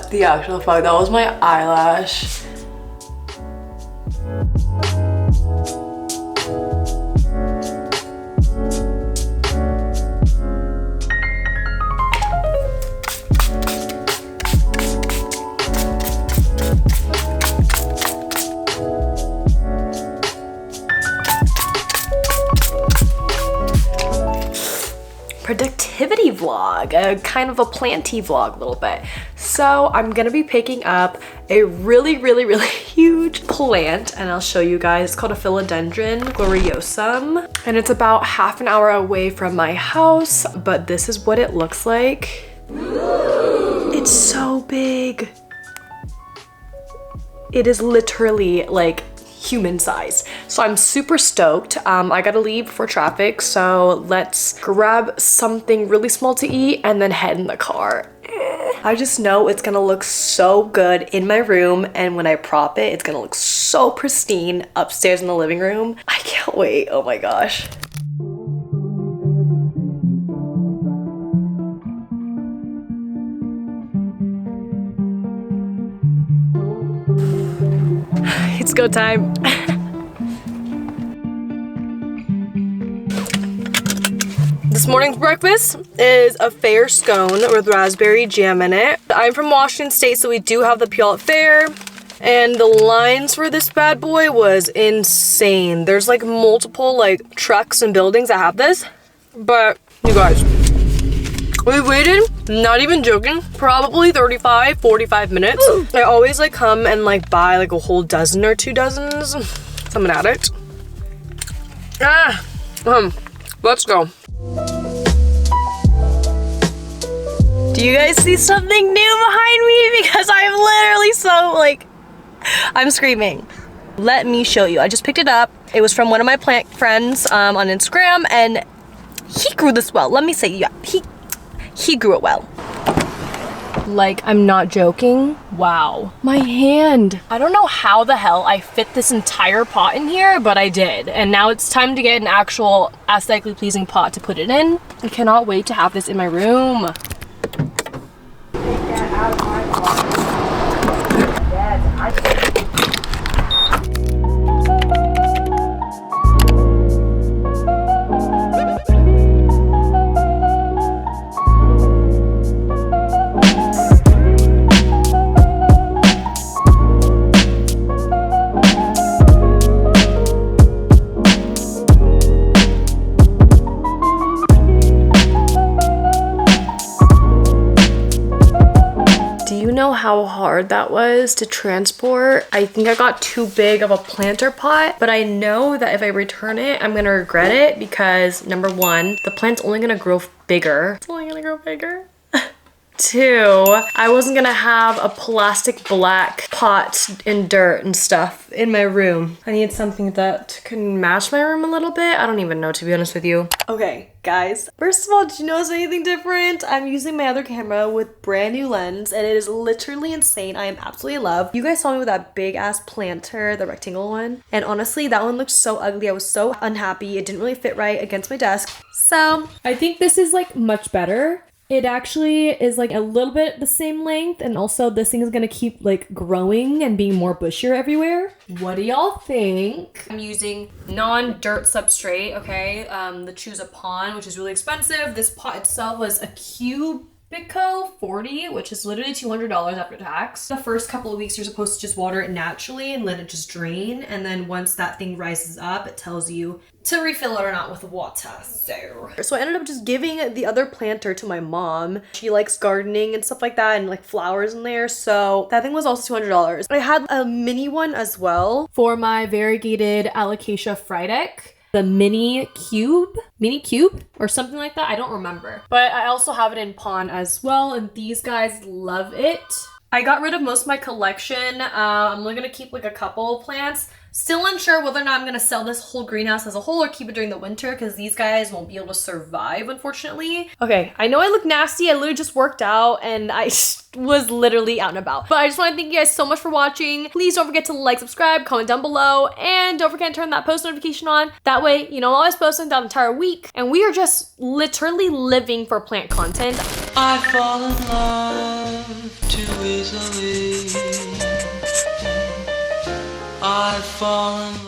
What the actual fuck? That was my eyelash. Productivity vlog, a kind of a planty vlog a little bit. So I'm gonna be picking up a really huge plant, and I'll show you guys. It's called a Philodendron Gloriosum, and it's about half an hour away from my house, but this is what it looks like. It's so big. It is literally like human sized. So I'm super stoked. I gotta leave for traffic, so let's grab something really small to eat and then head in the car. I just know it's gonna look so good in my room, and when I prop it, it's gonna look so pristine upstairs in the living room. I can't wait. Oh my gosh. It's go time. This morning's breakfast is a fair scone with raspberry jam in it. I'm from Washington State, so we do have the Puyallup Fair, and the lines for this bad boy was insane. There's like multiple like trucks and buildings that have this, but you guys, we waited, not even joking, probably 35-45 minutes. I always like come and like buy like a whole dozen or 2 dozens. So I'm an addict. Let's go. Do you guys see something new behind me? Because I'm literally so like, I'm screaming. Let me show you. I just picked it up. It was from one of my plant friends on Instagram, and he grew this well. Let me say, yeah, he grew it well. Like, I'm not joking. Wow. My hand. I don't know how the hell I fit this entire pot in here, but I did. And now it's time to get an actual aesthetically pleasing pot to put it in. I cannot wait to have this in my room. Take that out of my water. Know how hard that was to transport. I think I got too big of a planter pot, but I know that if I return it, I'm gonna regret it because number one, the plant's only gonna grow bigger. It's only gonna grow bigger. 2, I wasn't gonna have a plastic black pot and dirt and stuff in my room. I need something that can match my room a little bit. I don't even know, to be honest with you. Okay, guys. First of all, did you notice anything different? I'm using my other camera with brand new lens, and it is literally insane. I am absolutely in love. You guys saw me with that big ass planter, the rectangle one. And honestly, that one looked so ugly. I was so unhappy. It didn't really fit right against my desk. So I think this is like much better. It actually is like a little bit the same length, and also this thing is gonna keep like growing and being more bushier everywhere. What do y'all think? I'm using non-dirt substrate, okay? The Choose a Pond, which is really expensive. This pot itself was a Cubico 40, which is literally $200 after tax. The first couple of weeks, you're supposed to just water it naturally and let it just drain. And then once that thing rises up, it tells you to refill it or not with water. So I ended up just giving the other planter to my mom. She likes gardening and stuff like that, and like flowers in there. So that thing was also $200. I had a mini one as well for my variegated Alocasia Frydek. The mini cube or something like that. I don't remember. But I also have it in pond as well, and these guys love it. I got rid of most of my collection. I'm only gonna keep like a couple plants. Still unsure whether or not I'm gonna sell this whole greenhouse as a whole or keep it during the winter because these guys won't be able to survive, unfortunately. Okay, I know I look nasty. I literally just worked out and I was literally out and about. But I just want to thank you guys so much for watching. Please don't forget to like, subscribe, comment down below, and don't forget to turn that post notification on. That way, you know, I'm always posting the entire week. And we are just literally living for plant content. I fall in love too easily. I fall in